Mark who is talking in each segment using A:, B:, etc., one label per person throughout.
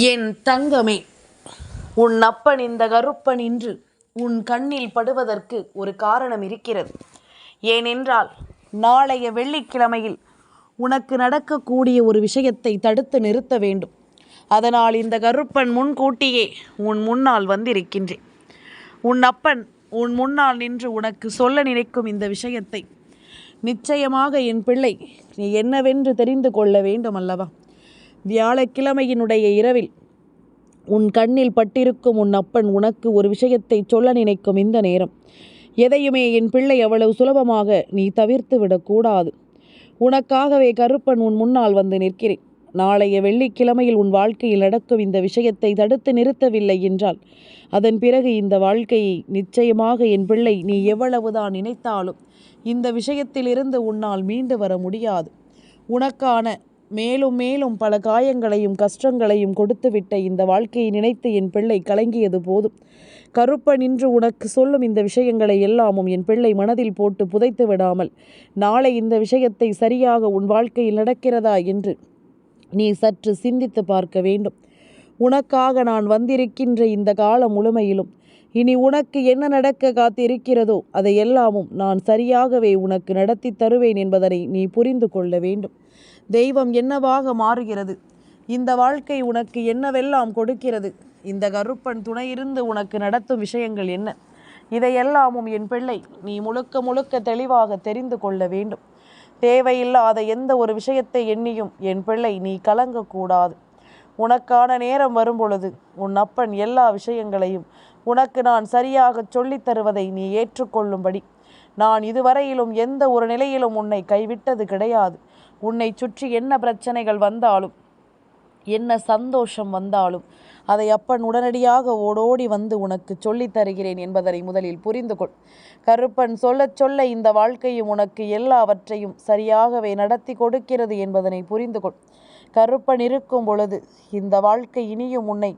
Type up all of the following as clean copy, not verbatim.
A: என் தங்கமே, உன் அப்பன் இந்த கருப்பன் இன்று உன் கண்ணில் படுவதற்கு ஒரு காரணம் இருக்கிறது. ஏனென்றால் நாளைய வெள்ளிக்கிழமையில் உனக்கு நடக்கக்கூடிய ஒரு விஷயத்தை தடுத்து நிறுத்த வேண்டும். அதனால் இந்த கருப்பன் முன்கூட்டியே உன் முன்னால் வந்திருக்கின்றேன். உன் அப்பன் உன் முன்னால் நின்று உனக்கு சொல்ல நினைக்கும் இந்த விஷயத்தை நிச்சயமாக என் பிள்ளை நீ என்னவென்று தெரிந்து கொள்ள வேண்டும் அல்லவா? வியாழக்கிழமையினுடைய இரவில் உன் கண்ணில் பட்டிருக்கும் உன் அப்பன் உனக்கு ஒரு விஷயத்தை சொல்ல நினைக்கும் இந்த நேரம் எதையுமே என் பிள்ளை அவ்வளவு சுலபமாக நீ தவிர்த்து விடக்கூடாது. உனக்காகவே கருப்பன் உன் முன்னால் வந்து நிற்கிறேன். நாளைய வெள்ளிக்கிழமையில் உன் வாழ்க்கையில் நடக்கும் இந்த விஷயத்தை தடுத்து நிறுத்தவில்லை என்றால் அதன் பிறகு இந்த வாழ்க்கையை நிச்சயமாக என் பிள்ளை நீ எவ்வளவுதான் நினைத்தாலும் இந்த விஷயத்திலிருந்து உன்னால் மீண்டு வர முடியாது. உனக்கான மேலும் மேலும் பல காயங்களையும் கஷ்டங்களையும் கொடுத்துவிட்ட இந்த வாழ்க்கையை நினைத்து என் பிள்ளை கலங்கியது போதும். கருப்பன் இன்று உனக்கு சொல்லும் இந்த விஷயங்களை எல்லாமும் என் பிள்ளை மனதில் போட்டு புதைத்து விடாமல் நாளை இந்த விஷயத்தை சரியாக உன் வாழ்க்கையில் நடக்கிறதா என்று நீ சற்று சிந்தித்து பார்க்க வேண்டும். உனக்காக நான் வந்திருக்கின்ற இந்த காலம் முழுமையிலும் இனி உனக்கு என்ன நடக்க காத்திருக்கிறதோ அதை எல்லாமும் நான் சரியாகவே உனக்கு நடத்தி தருவேன் என்பதனை நீ புரிந்து கொள்ள வேண்டும். தெய்வம் என்னவாக மாறுகிறது, இந்த வாழ்க்கை உனக்கு என்னவெல்லாம் கொடுக்கிறது, இந்த கருப்பன் துணையிருந்து உனக்கு நடத்தும் விஷயங்கள் என்ன, இதையெல்லாமும் என் பிள்ளை நீ முழுக்க முழுக்க தெளிவாக தெரிந்து கொள்ள வேண்டும். தேவையில்லாத எந்த ஒரு விஷயத்தை எண்ணியும் என் பிள்ளை நீ கலங்கக்கூடாது. உனக்கான நேரம் வரும்பொழுது உன் அப்பன் எல்லா விஷயங்களையும் உனக்கு நான் சரியாக சொல்லித் தருவதை நீ ஏற்றுக்கொள்ளும்படி நான் இதுவரையிலும் எந்த ஒரு நிலையிலும் உன்னை கைவிட்டது கிடையாது. உன்னை சுற்றி என்ன பிரச்சனைகள் வந்தாலும் என்ன சந்தோஷம் வந்தாலும் அதை அப்பன் உடனடியாக ஓடோடி வந்து உனக்கு சொல்லித் தருகிறேன் என்பதனை முதலில் புரிந்து கொள். கருப்பன் சொல்ல சொல்ல இந்த வாழ்க்கையும் உனக்கு எல்லாவற்றையும் சரியாகவே நடத்தி கொடுக்கிறது என்பதனை புரிந்து கொள். கருப்பன் இருக்கும் பொழுது இந்த வாழ்க்கை இனியும் உன்னை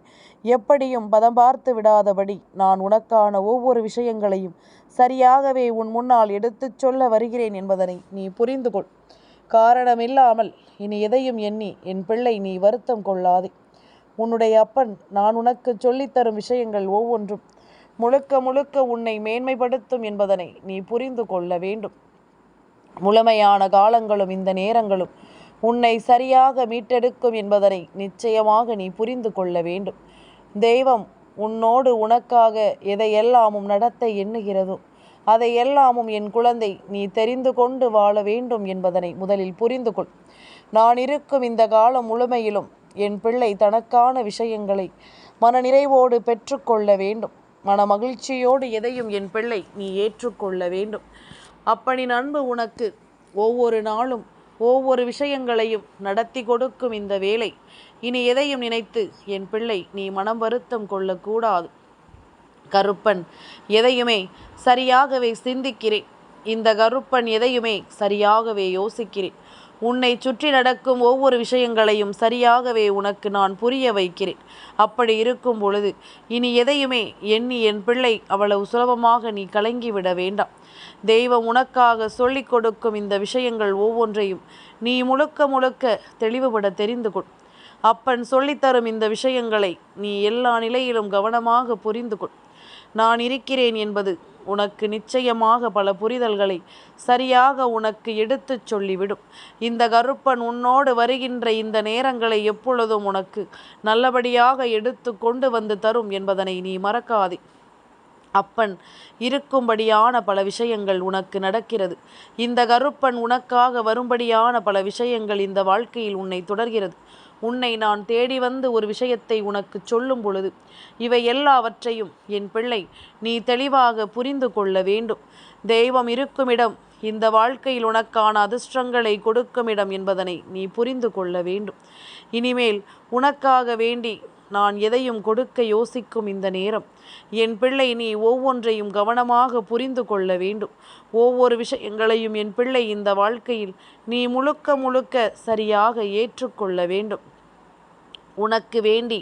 A: எப்படியும் பதம் பார்த்து விடாதபடி நான் உனக்கான ஒவ்வொரு விஷயங்களையும் சரியாகவே உன் முன்னால் எடுத்துச் சொல்ல வருகிறேன் என்பதனை நீ புரிந்து கொள். காரணமில்லாமல் இனி எதையும் எண்ணி என் பிள்ளை நீ வருத்தம் கொள்ளாதே. உன்னுடைய அப்பன் நான் உனக்கு சொல்லித்தரும் விஷயங்கள் ஒவ்வொன்றும் முழுக்க முழுக்க உன்னை மேன்மைப்படுத்தும் என்பதனை நீ புரிந்து கொள்ள வேண்டும். முழுமையான காலங்களும் இந்த நேரங்களும் உன்னை சரியாக மீட்டெடுக்கும் என்பதனை நிச்சயமாக நீ புரிந்து கொள்ள வேண்டும். தெய்வம் உன்னோடு உனக்காக எதையெல்லாமும் நடத்த எண்ணுகிறதோ அதையெல்லாமும் என் குழந்தை நீ தெரிந்து கொண்டு வாழ வேண்டும் என்பதனை முதலில் புரிந்து கொள். நான் இருக்கும் இந்த காலம் முழுமையிலும் என் பிள்ளை தனக்கான விஷயங்களை மனநிறைவோடு பெற்றுக்கொள்ள வேண்டும். மன மகிழ்ச்சியோடு எதையும் என் பிள்ளை நீ ஏற்றுக்கொள்ள வேண்டும். அப்பனின் அன்பு உனக்கு ஒவ்வொரு நாளும் ஒவ்வொரு விஷயங்களையும் நடத்தி கொடுக்கும் இந்த வேளை இனி எதையும் நினைத்து என் பிள்ளை நீ மனம் வருத்தம் கொள்ளக்கூடாது. கருப்பன் எதையுமே சரியாகவே சிந்திக்கிறேன். இந்த கருப்பன் எதையுமே சரியாகவே யோசிக்கிறேன். உன்னை சுற்றி நடக்கும் ஒவ்வொரு விஷயங்களையும் சரியாகவே உனக்கு நான் புரிய வைக்கிறேன். அப்படி இருக்கும் பொழுது இனி எதையுமே எண்ணி என் பிள்ளை அவ்வளவு சுலபமாக நீ கலங்கிவிட வேண்டாம். தெய்வம் உனக்காக சொல்லிக் கொடுக்கும் இந்த விஷயங்கள் ஒவ்வொன்றையும் நீ முழுக்க முழுக்க தெளிவுபட தெரிந்து கொள். அப்பன் சொல்லித்தரும் இந்த விஷயங்களை நீ எல்லா நிலையிலும் கவனமாக புரிந்து கொள். நான் இருக்கிறேன் என்பது உனக்கு நிச்சயமாக பல புரிதல்களை சரியாக உனக்கு எடுத்துச் சொல்லிவிடும். இந்த கருப்பன் உன்னோடு வருகின்ற இந்த நேரங்களை எப்பொழுதும் உனக்கு நல்லபடியாக எடுத்து கொண்டு வந்து தரும் என்பதனை நீ மறக்காதே. அப்பன் இருக்கும்படியான பல விஷயங்கள் உனக்கு நடக்கிறது. இந்த கருப்பன் உனக்காக வரும்படியான பல விஷயங்கள் இந்த வாழ்க்கையில் உன்னை தொடர்கிறது. உன்னை நான் தேடி வந்து ஒரு விஷயத்தை உனக்கு சொல்லும் பொழுது இவை எல்லாவற்றையும் என் பிள்ளை நீ தெளிவாக புரிந்து கொள்ள வேண்டும். தெய்வம் இருக்குமிடம் இந்த வாழ்க்கையில் உனக்கான அதிர்ஷ்டங்களை கொடுக்கும் இடம் என்பதனை நீ புரிந்து கொள்ள வேண்டும். இனிமேல் உனக்காக வேண்டி நான் எதையும் கொடுக்க யோசிக்கும் இந்த நேரம் என் பிள்ளை நீ ஒவ்வொன்றையும் கவனமாக புரிந்து கொள்ள வேண்டும். ஒவ்வொரு விஷயங்களையும் என் பிள்ளை இந்த வாழ்க்கையில் நீ முழுக்க முழுக்க சரியாக ஏற்றுக்கொள்ள வேண்டும். உனக்கு வேண்டி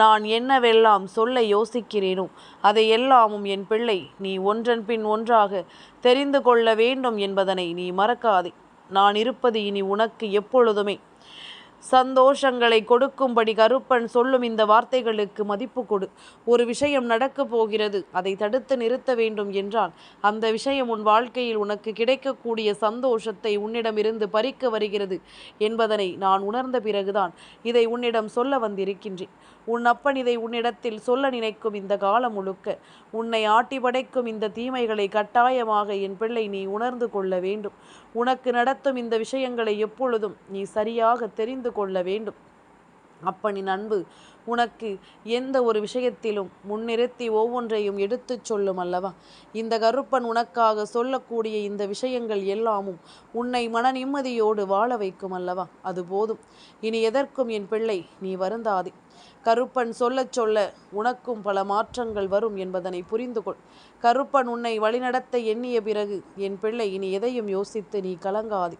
A: நான் என்னவெல்லாம் சொல்ல யோசிக்கிறேனோ அதை எல்லாமும் என் பிள்ளை நீ ஒன்றன் பின் ஒன்றாக தெரிந்து கொள்ள வேண்டும் என்பதனை நீ மறக்காதே. நான் இருப்பது இனி உனக்கு எப்பொழுதுமே சந்தோஷங்களை கொடுக்கும்படி கருப்பன் சொல்லும் இந்த வார்த்தைகளுக்கு மதிப்பு கொடு. ஒரு விஷயம் நடக்கப் போகிறது, அதை தடுத்து நிறுத்த வேண்டும் என்றால் அந்த விஷயம் உன் வாழ்க்கையில் உனக்கு கிடைக்கக்கூடிய சந்தோஷத்தை உன்னிடமிருந்து பறிக்க வருகிறது என்பதனை நான் உணர்ந்த பிறகுதான் இதை உன்னிடம் சொல்ல வந்திருக்கின்றேன். உன் அப்பன் இதை உன்னிடத்தில் சொல்ல நினைக்கும் இந்த காலம் முழுக்க உன்னை ஆட்டி படைக்கும் இந்த தீமைகளை கட்டாயமாக என் பிள்ளை நீ உணர்ந்து கொள்ள வேண்டும். உனக்கு நடத்தும் இந்த விஷயங்களை எப்பொழுதும் நீ சரியாக தெரிந்து கொள்ள வேண்டும். அப்பனின் அன்பு உனக்கு எந்த ஒரு விஷயத்திலும் முன்னிறுத்தி ஒவ்வொன்றையும் எடுத்து சொல்லும் அல்லவா? இந்த கருப்பன் உனக்காக சொல்லக்கூடிய இந்த விஷயங்கள் எல்லாமும் உன்னை மன நிம்மதியோடு வாழ வைக்கும் அல்லவா? அது போதும். இனி எதற்கும் என் பிள்ளை நீ வருந்தாதே. கருப்பன் சொல்லச் சொல்ல உனக்கும் பல மாற்றங்கள் வரும் என்பதனை புரிந்து கொள். கருப்பன் உன்னை வழிநடத்த எண்ணிய பிறகு என் பிள்ளை இனி எதையும் யோசித்து நீ கலங்காதே.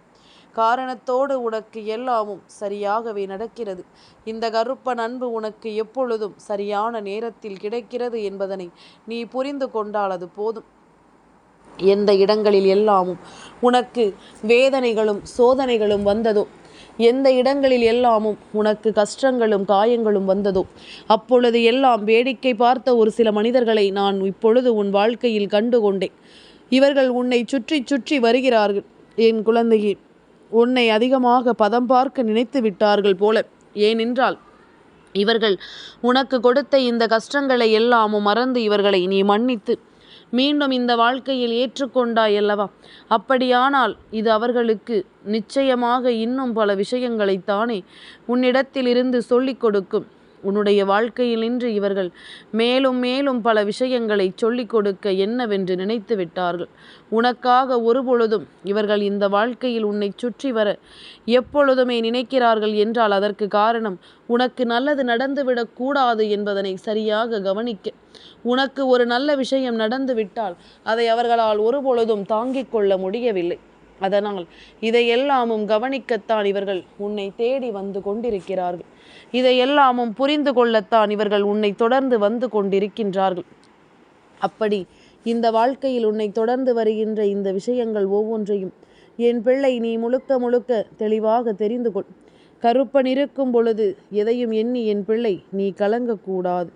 A: காரணத்தோடு உனக்கு எல்லாமும் சரியாகவே நடக்கிறது. இந்த கருப்பன் அன்பு உனக்கு எப்பொழுதும் சரியான நேரத்தில் கிடைக்கிறது என்பதனை நீ புரிந்து கொண்டால் அது போதும். எந்த இடங்களில் எல்லாமும் உனக்கு வேதனைகளும் சோதனைகளும் வந்ததோ, எந்த இடங்களில் எல்லாமும் உனக்கு கஷ்டங்களும் காயங்களும் வந்ததோ, அப்பொழுது எல்லாம் வேடிக்கை பார்த்த ஒரு சில மனிதர்களை நான் இப்பொழுது உன் வாழ்க்கையில் கண்டு கொண்டேன். இவர்கள் உன்னை சுற்றி சுற்றி வருகிறார்கள். என் குழந்தையே, உன்னை அதிகமாக பதம் பார்க்க நினைத்து விட்டார்கள் போல. ஏனென்றால் இவர்கள் உனக்கு கொடுத்த இந்த கஷ்டங்களை எல்லாமும் மறந்து இவர்களை நீ மன்னித்து மீண்டும் இந்த வாழ்க்கையில் ஏற்றுக்கொண்டாய் அல்லவா? அப்படியானால் இது அவர்களுக்கு நிச்சயமாக இன்னும் பல விஷயங்களைத்தானே உன்னிடத்திலிருந்து சொல்லிக் கொடுக்கும். உன்னுடைய வாழ்க்கையில் இன்று இவர்கள் மேலும் மேலும் பல விஷயங்களை சொல்லிக் கொடுக்க என்னவென்று நினைத்து விட்டார்கள். உனக்காக ஒருபொழுதும் இவர்கள் இந்த வாழ்க்கையில் உன்னை சுற்றி வர எப்பொழுதுமே நினைக்கிறார்கள் என்றால் அதற்கு காரணம் உனக்கு நல்லது நடந்துவிடக் கூடாது என்பதனை சரியாக கவனிக்க. உனக்கு ஒரு நல்ல விஷயம் நடந்துவிட்டால் அதை அவர்களால் ஒருபொழுதும் தாங்கிக் கொள்ள முடியவில்லை. அதனால் இதையெல்லாமும் கவனிக்கத்தான் இவர்கள் உன்னை தேடி வந்து கொண்டிருக்கிறார்கள். இதையெல்லாமும் புரிந்து கொள்ளத்தான் இவர்கள் உன்னை தொடர்ந்து வந்து கொண்டிருக்கின்றார்கள். அப்படி இந்த வாழ்க்கையில் உன்னை தொடர்ந்து வருகின்ற இந்த விஷயங்கள் ஒவ்வொன்றையும் என் பிள்ளை நீ முழுக்க முழுக்க தெளிவாக தெரிந்து கொள். கருப்பன் இருக்கும் பொழுது எதையும் எண்ணி என் பிள்ளை நீ கலங்கக்கூடாது.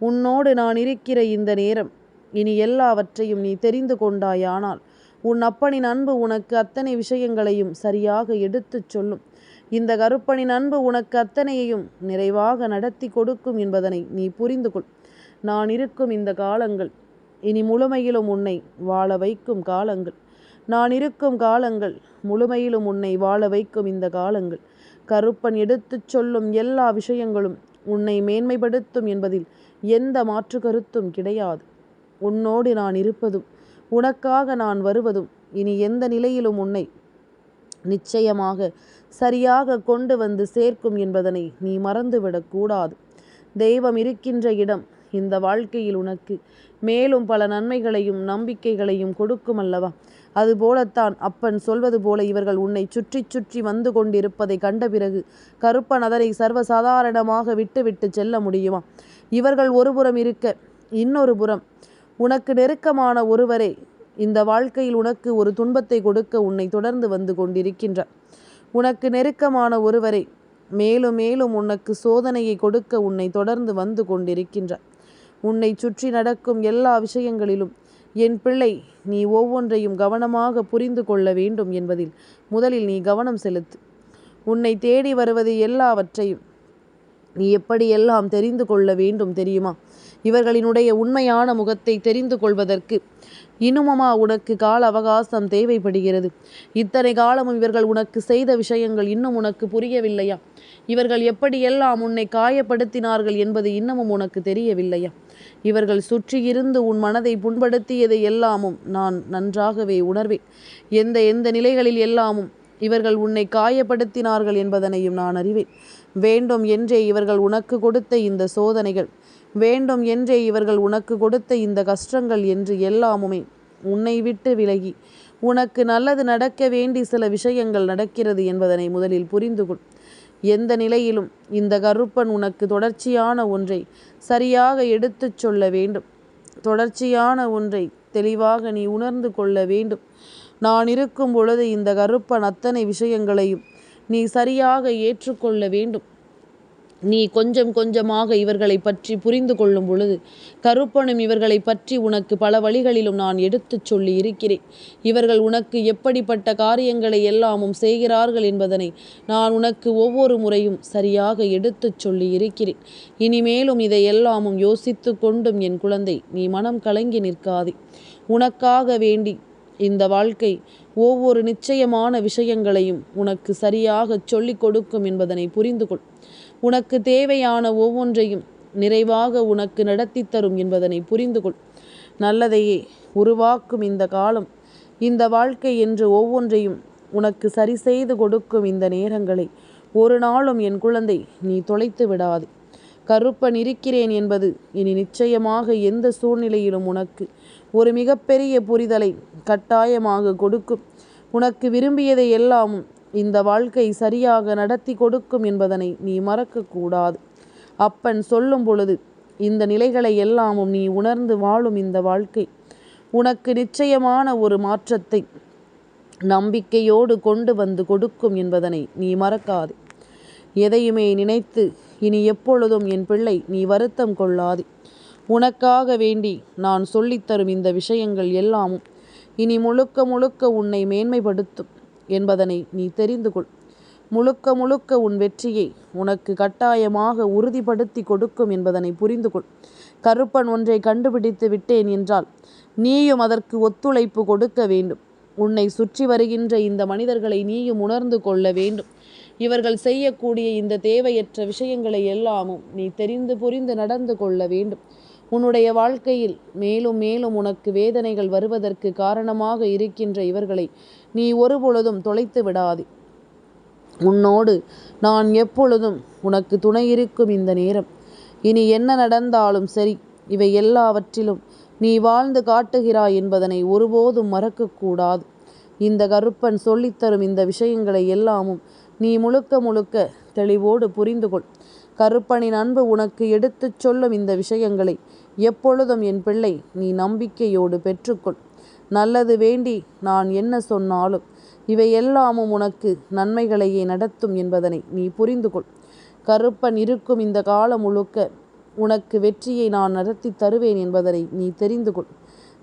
A: உன்னோடு நான் இருக்கிற இந்த நேரம் இனி எல்லாவற்றையும் நீ தெரிந்து கொண்டாயானால் உன் அப்பனின் அன்பு உனக்கு அத்தனை விஷயங்களையும் சரியாக எடுத்துச் சொல்லும். இந்த கருப்பனின் அன்பு உனக்கு அத்தனையையும் நிறைவாக நடத்தி கொடுக்கும் என்பதனை நீ புரிந்து கொள். நான் இருக்கும் இந்த காலங்கள் இனி முழுமையிலும் உன்னை வாழ வைக்கும் காலங்கள். நான் இருக்கும் காலங்கள் முழுமையிலும் உன்னை வாழ வைக்கும் இந்த காலங்கள். கருப்பன் எடுத்துச் சொல்லும் எல்லா விஷயங்களும் உன்னை மேன்மைப்படுத்தும் என்பதில் எந்த மாற்று கருத்தும் கிடையாது. உன்னோடு நான் இருப்பதும் உனக்காக நான் வருவதும் இனி எந்த நிலையிலும் உன்னை நிச்சயமாக சரியாக கொண்டு வந்து சேர்க்கும் என்பதனை நீ மறந்துவிடக்கூடாது. தெய்வம் இருக்கின்ற இடம் இந்த வாழ்க்கையில் உனக்கு மேலும் பல நன்மைகளையும் நம்பிக்கைகளையும் கொடுக்கும் அல்லவா? அதுபோலத்தான் அப்பன் சொல்வது போல இவர்கள் உன்னை சுற்றி சுற்றி வந்து கொண்டிருப்பதை கண்ட பிறகு கருப்பன் அதனை சர்வசாதாரணமாக விட்டு செல்ல முடியுமா? இவர்கள் ஒருபுறம் இருக்க இன்னொரு புறம் உனக்கு நெருக்கமான ஒருவரே இந்த வாழ்க்கையில் உனக்கு ஒரு துன்பத்தை கொடுக்க உன்னை தொடர்ந்து வந்து கொண்டிருக்கின்றார். உனக்கு நெருக்கமான ஒருவரை மேலும் மேலும் உனக்கு சோதனையை கொடுக்க உன்னை தொடர்ந்து வந்து கொண்டிருக்கின்றார். உன்னை சுற்றி நடக்கும் எல்லா விஷயங்களிலும் என் பிள்ளை நீ ஒவ்வொன்றையும் கவனமாக புரிந்து கொள்ள வேண்டும் என்பதில் முதலில் நீ கவனம் செலுத்து. உன்னை தேடி வருவது எல்லாவற்றையும் நீ எப்படியெல்லாம் தெரிந்து கொள்ள வேண்டும் தெரியுமா? இவர்களினுடைய உண்மையான முகத்தை தெரிந்து கொள்வதற்கு இன்னுமமா உனக்கு கால அவகாசம் தேவைப்படுகிறது? இத்தனை காலமும் இவர்கள் உனக்கு செய்த விஷயங்கள் இன்னும் உனக்கு புரியவில்லையா? இவர்கள் எப்படியெல்லாம் உன்னை காயப்படுத்தினார்கள் என்பது இன்னமும் உனக்கு தெரியவில்லையா? இவர்கள் சுற்றியிருந்து உன் மனதை புண்படுத்தியதை எல்லாமும் நான் நன்றாகவே உணர்வேன். எந்த நிலைகளில் எல்லாமும் இவர்கள் உன்னை காயப்படுத்தினார்கள் என்பதனையும் நான் அறிவேன். வேண்டும் என்றே இவர்கள் உனக்கு கொடுத்த இந்த சோதனைகள், வேண்டும் என்றே இவர்கள் உனக்கு கொடுத்த இந்த கஷ்டங்கள் என்று எல்லாமுமே உன்னை விட்டு விலகி உனக்கு நல்லது நடக்க வேண்டி சில விஷயங்கள் நடக்கிறது என்பதனை முதலில் புரிந்து கொள். எந்த நிலையிலும் இந்த கருப்பன் உனக்கு தொடர்ச்சியான ஒன்றை சரியாக எடுத்துச் சொல்ல வேண்டும். தொடர்ச்சியான ஒன்றை தெளிவாக நீ உணர்ந்து கொள்ள வேண்டும். நான் இருக்கும் பொழுது இந்த கருப்பன் அத்தனை விஷயங்களையும் நீ சரியாக ஏற்றுக்கொள்ள வேண்டும். நீ கொஞ்சம் கொஞ்சமாக இவர்களை பற்றி புரிந்து கொள்ளும் பொழுது கருப்பனும் இவர்களை பற்றி உனக்கு பல வழிகளிலும் நான் எடுத்துச் சொல்லி இருக்கிறேன். இவர்கள் உனக்கு எப்படிப்பட்ட காரியங்களை எல்லாமும் செய்கிறார்கள் என்பதனை நான் உனக்கு ஒவ்வொரு முறையும் சரியாக எடுத்துச் சொல்லி இருக்கிறேன். இனிமேலும் இதை எல்லாமும் யோசித்து கொண்டும் என் குழந்தை நீ மனம் கலங்கி நிற்காதே. உனக்காக வேண்டி இந்த வாழ்க்கை ஒவ்வொரு நிச்சயமான விஷயங்களையும் உனக்கு சரியாக சொல்லிக் கொடுக்கும் என்பதனை புரிந்து கொள். உனக்கு தேவையான ஒவ்வொன்றையும் நிறைவாக உனக்கு நடத்தி தரும் என்பதனை புரிந்து கொள். நல்லதையே உருவாக்கும் இந்த காலம், இந்த வாழ்க்கை என்று ஒவ்வொன்றையும் உனக்கு சரி செய்து கொடுக்கும் இந்த நேரங்களை ஒரு நாளும் என் குழந்தை நீ தொலைத்து விடாது. கருப்பன் இருக்கிறேன் என்பது இனி நிச்சயமாக எந்த சூழ்நிலையிலும் உனக்கு ஒரு மிகப்பெரிய புரிதலை கட்டாயமாக கொடுக்கும். உனக்கு விரும்பியதை எல்லாமும் இந்த வாழ்க்கை சரியாக நடத்தி கொடுக்கும் என்பதனை நீ மறக்கக்கூடாது. அப்பன் சொல்லும் பொழுது இந்த நிலைகளை எல்லாமும் நீ உணர்ந்து வாழும் இந்த வாழ்க்கை உனக்கு நிச்சயமான ஒரு மாற்றத்தை நம்பிக்கையோடு கொண்டு வந்து கொடுக்கும் என்பதனை நீ மறக்காதே. எதையுமே நினைத்து இனி எப்பொழுதும் என் பிள்ளை நீ வருத்தம் கொள்ளாதே. உனக்காக வேண்டி நான் சொல்லித்தரும் இந்த விஷயங்கள் எல்லாமும் இனி முழுக்க முழுக்க உன்னை மேன்மைப்படுத்தும் என்பதனை நீ தெரிந்து கொள். முழுக்க முழுக்க உன் வெற்றியை உனக்கு கட்டாயமாக உறுதிப்படுத்தி கொடுக்கும் என்பதனை புரிந்து கொள். கருப்பன் ஒன்றை கண்டுபிடித்து விட்டேன் என்றால் நீயும் அதற்கு ஒத்துழைப்பு கொடுக்க வேண்டும். உன்னை சுற்றி வருகின்ற இந்த மனிதர்களை நீயும் உணர்ந்து கொள்ள வேண்டும். இவர்கள் செய்யக்கூடிய இந்த தேவையற்ற விஷயங்களை எல்லாமும் நீ தெரிந்து புரிந்து நடந்து கொள்ள வேண்டும். உன்னுடைய வாழ்க்கையில் மேலும் மேலும் உனக்கு வேதனைகள் வருவதற்கு காரணமாக இருக்கின்ற இவர்களை நீ ஒருபொழுதும் தொலைத்து விடாதே. உன்னோடு நான் எப்பொழுதும் உனக்கு துணை இருக்கும் இந்த நேரம். இனி என்ன நடந்தாலும் சரி, இவை எல்லாவற்றிலும் நீ வாழ்ந்து காட்டுகிறாய் என்பதனை ஒருபோதும் மறக்கக்கூடாது. இந்த கருப்பன் சொல்லித்தரும் இந்த விஷயங்களை எல்லாமும் நீ முழுக்க முழுக்க தெளிவோடு புரிந்து கொள். கருப்பனின் அன்பு உனக்கு எடுத்துச் சொல்லும் இந்த விஷயங்களை எப்பொழுதும் என் பிள்ளை நீ நம்பிக்கையோடு பெற்றுக்கொள். நல்லது வேண்டி நான் என்ன சொன்னாலும் இவை எல்லாமும் உனக்கு நன்மைகளையே நடத்தும் என்பதனை நீ புரிந்து கொள். கருப்பன் இருக்கும் இந்த காலம் முழுக்க உனக்கு வெற்றியை நான் நடத்தி தருவேன் என்பதனை நீ தெரிந்து கொள்.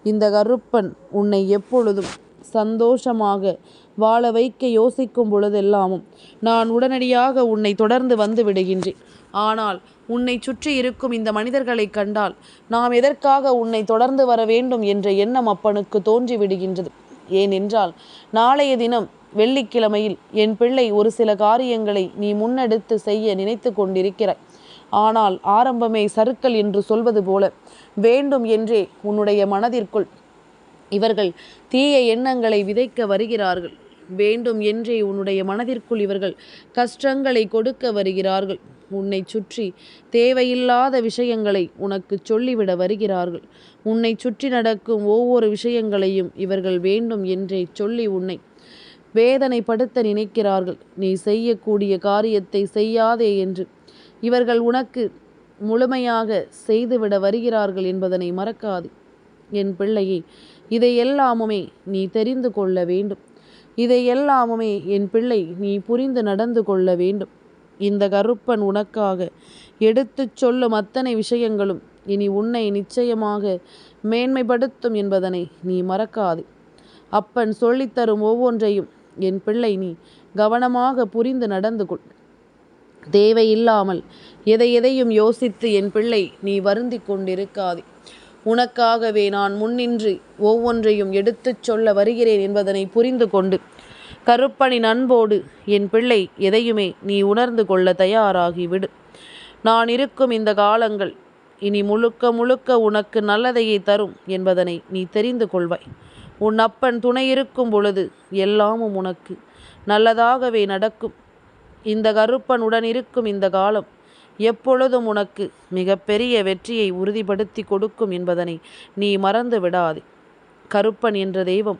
A: இந்த கருப்பன் உன்னை எப்பொழுதும் சந்தோஷமாக வாழ வைக்க யோசிக்கும் பொழுதெல்லாமும் நான் உடனடியாக உன்னை தொடர்ந்து வந்து விடுகின்றேன். ஆனால் உன்னை சுற்றி இருக்கும் இந்த மனிதர்களை கண்டால் நாம் எதற்காக உன்னை தொடர்ந்து வர வேண்டும் என்ற எண்ணம் அப்பனுக்கு தோன்றி விடுகின்றது. ஏனென்றால் நாளைய தினம் வெள்ளிக்கிழமையில் என் பிள்ளை ஒரு சில காரியங்களை நீ முன்னெடுத்து செய்ய நினைத்து கொண்டிருக்கிறாய். ஆனால் ஆரம்பமே சறுக்கல் என்று சொல்வது போல வேண்டும் என்றே உன்னுடைய மனதிற்குள் இவர்கள் தீய எண்ணங்களை விதைக்க வருகிறார்கள். வேண்டும் என்றே உன்னுடைய மனதிற்குள் இவர்கள் கஷ்டங்களை கொடுக்க வருகிறார்கள். உன்னை சுற்றி தேவையில்லாத விஷயங்களை உனக்கு சொல்லிவிட வருகிறார்கள். உன்னை சுற்றி நடக்கும் ஒவ்வொரு விஷயங்களையும் இவர்கள் வேண்டும் என்றே சொல்லி உன்னை வேதனைப்படுத்த நினைக்கிறார்கள். நீ செய்யக்கூடிய காரியத்தை செய்யாதே என்று இவர்கள் உனக்கு முழுமையாக செய்துவிட வருகிறார்கள் என்பதனை மறக்காது. என் பிள்ளையே, இதையெல்லாமுமே நீ தெரிந்து கொள்ள வேண்டும். இதையெல்லாமுமே என் பிள்ளை நீ புரிந்து நடந்து கொள்ள வேண்டும். இந்த கருப்பன் உனக்காக எடுத்துச் சொல்லும் அத்தனை விஷயங்களும் இனி உன்னை நிச்சயமாக மேன்மைப்படுத்தும் என்பதனை நீ மறக்காதே. அப்பன் சொல்லித்தரும் ஒவ்வொன்றையும் என் பிள்ளை நீ கவனமாக புரிந்து நடந்து கொள். தேவையில்லாமல் எதையும் யோசித்து என் பிள்ளை நீ வருந்தி கொண்டிருக்காதே. உனக்காகவே நான் முன்னின்று ஒவ்வொன்றையும் எடுத்துச் சொல்ல வருகிறேன் என்பதனை புரிந்து கொண்டு கருப்பனின் அன்போடு என் பிள்ளை எதையுமே நீ உணர்ந்து கொள்ள தயாராகிவிடு. நான் இருக்கும் இந்த காலங்கள் இனி முழுக்க முழுக்க உனக்கு நல்லதையே தரும் என்பதனை நீ தெரிந்து கொள்வாய். உன் அப்பன் துணை இருக்கும் பொழுது எல்லாமும் உனக்கு நல்லதாகவே நடக்கும். இந்த கருப்பன் உடன் இருக்கும் இந்த காலம் எப்பொழுதும் உனக்கு மிகப்பெரிய வெற்றியை உறுதிப்படுத்தி கொடுக்கும் என்பதனை நீ மறந்து விடாதே. கருப்பன் என்ற தெய்வம்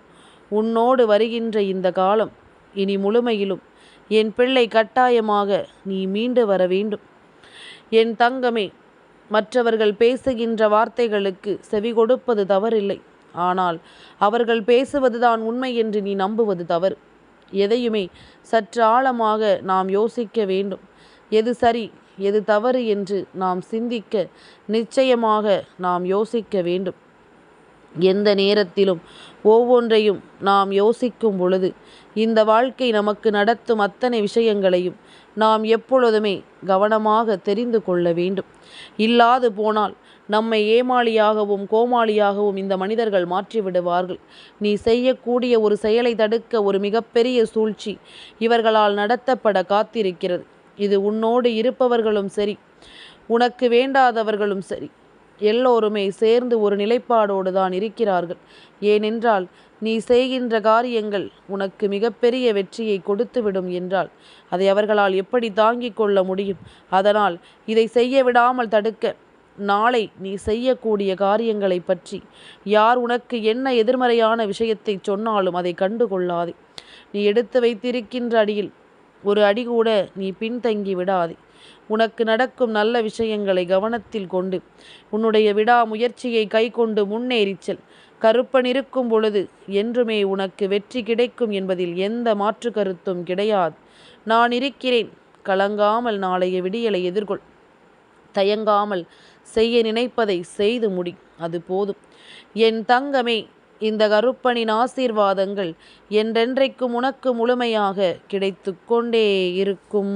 A: உன்னோடு வருகின்ற இந்த காலம் இனி முழுமையிலும் என் பிள்ளை கட்டாயமாக நீ மீண்டு வர வேண்டும். என் தங்கமே, மற்றவர்கள் பேசுகின்ற வார்த்தைகளுக்கு செவி கொடுப்பது தவறில்லை. ஆனால் அவர்கள் பேசுவதுதான் உண்மை என்று நீ நம்புவது தவறு. எதையுமே சற்று ஆழமாக நாம் யோசிக்க வேண்டும். எது சரி எது தவறு என்று நாம் சிந்திக்க நிச்சயமாக நாம் யோசிக்க வேண்டும். எந்த நேரத்திலும் ஒவ்வொன்றையும் நாம் யோசிக்கும் பொழுது இந்த வாழ்க்கை நமக்கு நடத்தும் அத்தனை விஷயங்களையும் நாம் எப்பொழுதுமே கவனமாக தெரிந்து கொள்ள வேண்டும். இல்லாது போனால் நம்மை ஏமாளியாகவும் கோமாளியாகவும் இந்த மனிதர்கள் மாற்றிவிடுவார்கள். நீ செய்யக்கூடிய ஒரு செயலை தடுக்க ஒரு மிகப்பெரிய சூழ்ச்சி இவர்களால் நடத்தப்பட காத்திருக்கிறது. இது உன்னோடு இருப்பவர்களும் சரி, உனக்கு வேண்டாதவர்களும் சரி, எல்லோருமே சேர்ந்து ஒரு நிலைப்பாடோடு தான் இருக்கிறார்கள். ஏனென்றால் நீ செய்கின்ற காரியங்கள் உனக்கு மிகப்பெரிய வெற்றியை கொடுத்துவிடும் என்றால் அதை அவர்களால் எப்படி தாங்கிக் கொள்ள முடியும்? அதனால் இதை செய்ய விடாமல் தடுக்க நாளை நீ செய்யக்கூடிய காரியங்களை பற்றி யார் உனக்கு என்ன எதிர்மறையான விஷயத்தை சொன்னாலும் அதை கண்டு கொள்ளாதே. நீ எடுத்து வைத்திருக்கின்ற அடியில் ஒரு அடி கூட நீ பின்தங்கி விடாதே. உனக்கு நடக்கும் நல்ல விஷயங்களை கவனத்தில் கொண்டு உன்னுடைய விடாமுயற்சியை கை கொண்டு முன்னேறிச் செல். கருப்பன் இருக்கும் பொழுது என்றுமே உனக்கு வெற்றி கிடைக்கும் என்பதில் எந்த மாற்று கருத்தும் கிடையாது. நான் இருக்கிறேன். கலங்காமல் நாளைய விடியலை எதிர்கொள். தயங்காமல் செய்ய நினைப்பதை செய்து முடி. அது போதும். என் தங்கமே, இந்த கருப்பனின் ஆசீர்வாதங்கள் என்றென்றைக்கும் உனக்கு முழுமையாக கிடைத்து கொண்டே இருக்கும்.